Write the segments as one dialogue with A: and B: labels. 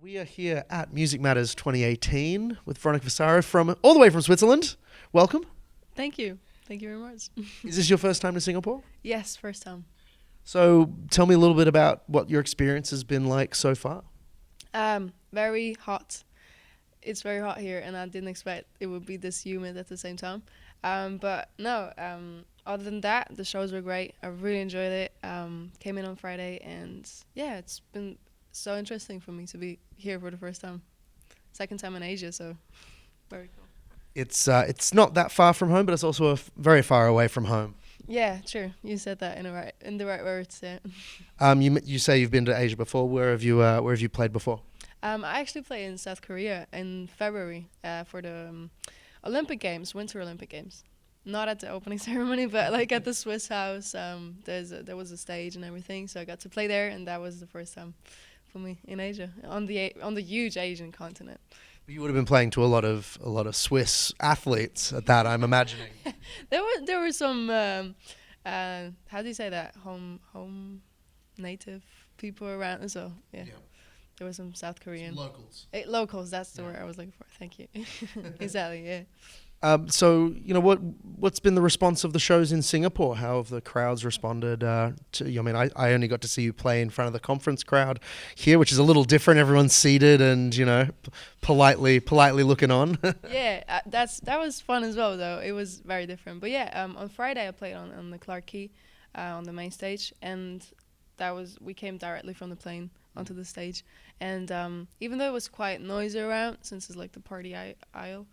A: We are here at Music Matters 2018 with Veronica Fusaro from all the way from Switzerland. Welcome.
B: Thank you. Thank you very much.
A: Is this your first time to Singapore?
B: Yes, first time.
A: So tell me a little bit about what your experience has been like so far.
B: Very hot. It's very hot here, and I didn't expect it would be this humid at the same time. But no, other than that, the shows were great. I really enjoyed it. Came in on Friday, and yeah, it's been so interesting for me to be here for the first time. Second time in Asia, so very cool.
A: It's not that far from home, but it's also very far away from home.
B: Yeah, true. You said that in the right words. Yeah.
A: You say you've been to Asia before. Where have you played before?
B: I actually played in South Korea in February for the Olympic Games, Winter Olympic Games. Not at the opening ceremony, but like at the Swiss house. There was a stage and everything, so I got to play there, and that was the first time for me in Asia on the huge Asian continent.
A: You would have been playing to a lot of Swiss athletes at that, I'm imagining.
B: There were some how do you say that, home native people around as well. Yeah. There were some South Korean
A: Some locals.
B: Locals. That's the word I was looking for. Thank you. Exactly. Yeah.
A: So what's been the response of the shows in Singapore? How have the crowds responded to you? I mean, I only got to see you play in front of the conference crowd here, which is a little different. Everyone's seated and politely looking on.
B: Yeah, that was fun as well, though. It was very different. But yeah, on Friday I played on the Clark Quay, on the main stage, and we came directly from the plane onto the stage, and even though it was quite noisy around, since it's like the party aisle.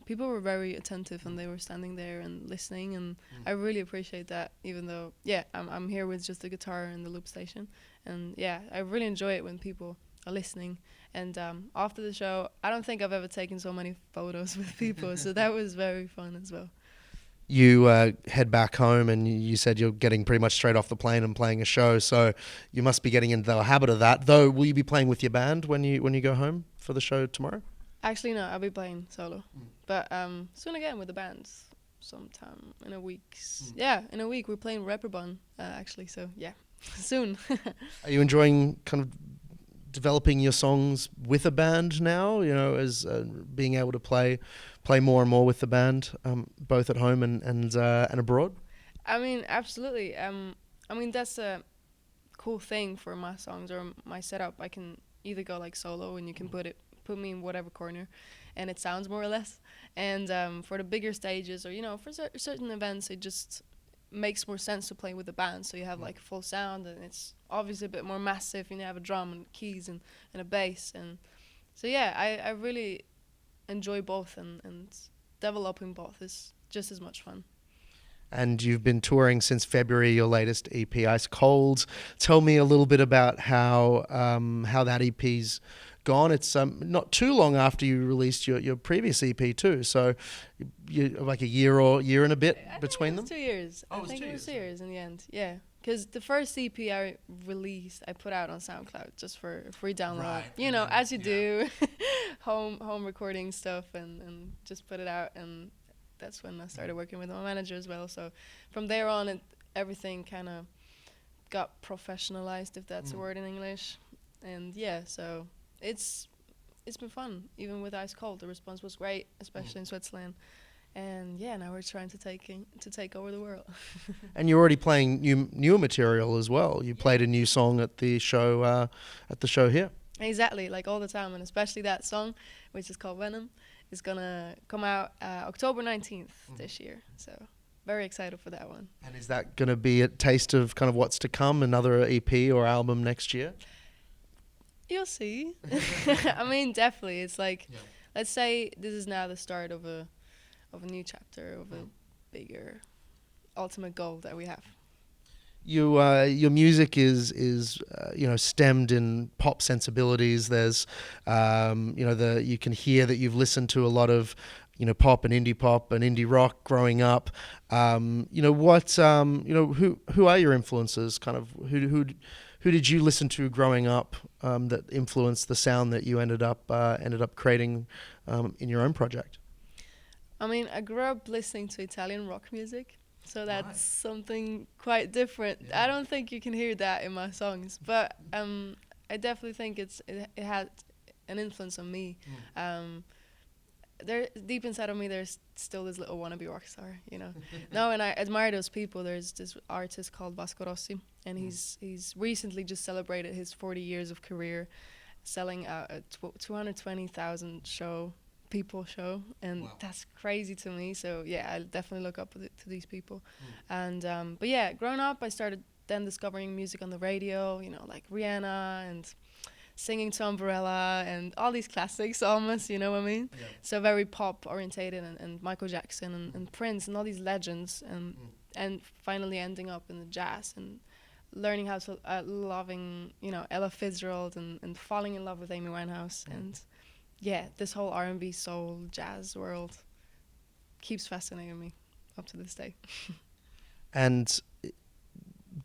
B: People were very attentive and they were standing there and listening, and I really appreciate that, even though I'm here with just the guitar and the loop station, and I really enjoy it when people are listening. And after the show, I don't think I've ever taken so many photos with people, so that was very fun as well.
A: You head back home and you said you're getting pretty much straight off the plane and playing a show, so you must be getting into the habit of that. Though, will you be playing with your band when you go home for the show tomorrow?
B: Actually, no, I'll be playing solo. But soon again with the band, sometime in a week. Yeah, in a week we're playing Reeperbahn, actually, so yeah, soon.
A: Are you enjoying kind of developing your songs with a band now, as being able to play more and more with the band, both at home and abroad?
B: I mean, absolutely. That's a cool thing for my songs or my setup. I can either go like solo and you can put me in whatever corner and it sounds more or less, and for the bigger stages or for certain events, it just makes more sense to play with the band, so you have like full sound, and it's obviously a bit more massive, you have a drum and keys and a bass, and so I really enjoy both, and developing both is just as much fun.
A: And you've been touring since February, your latest EP, Ice Cold. Tell me a little bit about how that EP's gone. It's not too long after you released your previous EP too, so you like a year and a bit between them?
B: 2 years.
A: Oh,
B: I think it was 2 years in the end, yeah. Because the first EP I put out on SoundCloud just for free download.
A: Right.
B: As you do, home recording stuff, and just put it out, and that's when I started working with my manager as well. So from there on, everything kind of got professionalized, if that's a word in English. And so it's been fun. Even with Ice Cold, the response was great, especially in Switzerland. And now we're trying to take over the world.
A: And you're already playing newer material as well. You played a new song at the show here.
B: Exactly, like all the time, and especially that song, which is called Venom, is gonna come out October 19th this year. So very excited for that one.
A: And is that gonna be a taste of kind of what's to come, another EP or album next year?
B: You'll see. I mean, definitely. It's like, let's say this is now the start of a new chapter, of a bigger ultimate goal that we have.
A: Your music is stemmed in pop sensibilities. There's you can hear that you've listened to a lot of pop and indie rock growing up. Who are your influences? Kind of who did you listen to growing up that influenced the sound that you ended up creating in your own project?
B: I mean, I grew up listening to Italian rock music, so that's something quite different. Yeah. I don't think you can hear that in my songs, but I definitely think it had an influence on me. There, deep inside of me, there's still this little wannabe rock star, you know. No, and I admire those people. There's this artist called Vasco Rossi, and he's recently just celebrated his 40 years of career, selling out a 220,000 people show, and
A: Wow.
B: that's crazy to me. So yeah, I definitely look up to these people. And but yeah, growing up, I started then discovering music on the radio, you know, like Rihanna and singing to Umbrella and all these classics almost, you know what I mean?
A: Yeah.
B: So very pop orientated, and Michael Jackson and Prince and all these legends, and finally ending up in the jazz and learning how to loving, you know, Ella Fitzgerald, and falling in love with Amy Winehouse. And yeah, this whole R&B soul jazz world keeps fascinating me up to this day.
A: And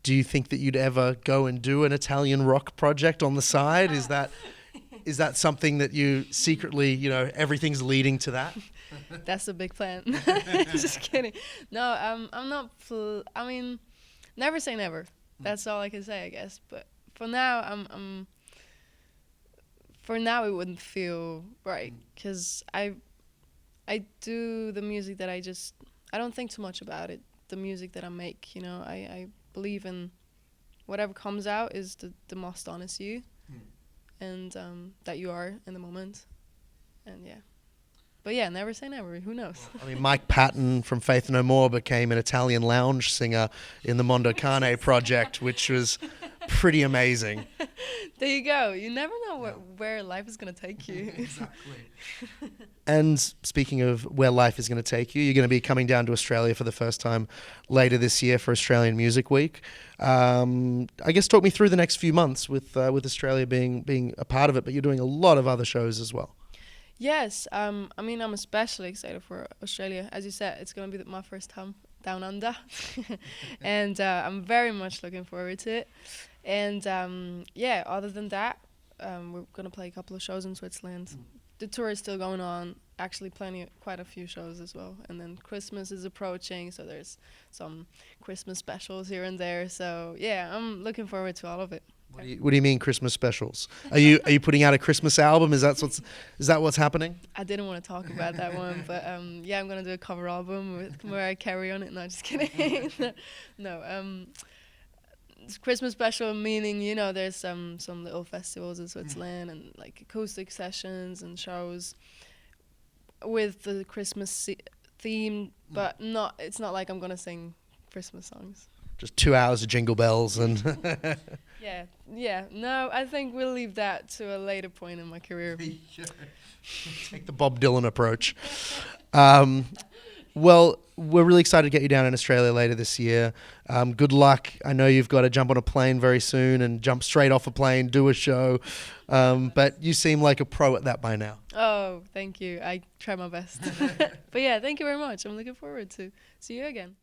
A: do you think that you'd ever go and do an Italian rock project on the side? Is that something that you secretly, you know, everything's leading to that?
B: That's a big plan. Just kidding. No, I'm not. I mean, never say never. That's all I can say, I guess. But for now, For now, it wouldn't feel right, because I do the music that I don't think too much about it. The music that I make, you know, I believe in whatever comes out is the most honest you, and that you are in the moment, and yeah. But yeah, never say never. Who knows?
A: I mean, Mike Patton from Faith No More became an Italian lounge singer in the Mondo Cane project, which was pretty amazing.
B: There you go. You never know where life is going to take you.
A: Exactly. And speaking of where life is going to take you, you're going to be coming down to Australia for the first time later this year for Australian Music Week. I guess talk me through the next few months with Australia being a part of it, but you're doing a lot of other shows as well.
B: Yes, I mean, I'm especially excited for Australia. As you said, it's going to be my first time down under. And I'm very much looking forward to it. And yeah, other than that, we're going to play a couple of shows in Switzerland. The tour is still going on, actually quite a few shows as well. And then Christmas is approaching, so there's some Christmas specials here and there. So yeah, I'm looking forward to all of it.
A: What do you mean Christmas specials? Are you putting out a Christmas album? Is that what's happening?
B: I didn't want to talk about that one, but yeah, I'm gonna do a cover album with Mariah Carey on it. No, just kidding. No, it's Christmas special, meaning, you know, there's some little festivals in Switzerland and like acoustic sessions and shows with the Christmas theme, but it's not like I'm gonna sing Christmas songs.
A: Just 2 hours of Jingle Bells and
B: Yeah. No, I think we'll leave that to a later point in my career.
A: take the Bob Dylan approach. Well, we're really excited to get you down in Australia later this year. Good luck. I know you've got to jump on a plane very soon and jump straight off a plane, do a show. But you seem like a pro at that by now.
B: Oh, thank you. I try my best. But yeah, thank you very much. I'm looking forward to see you again.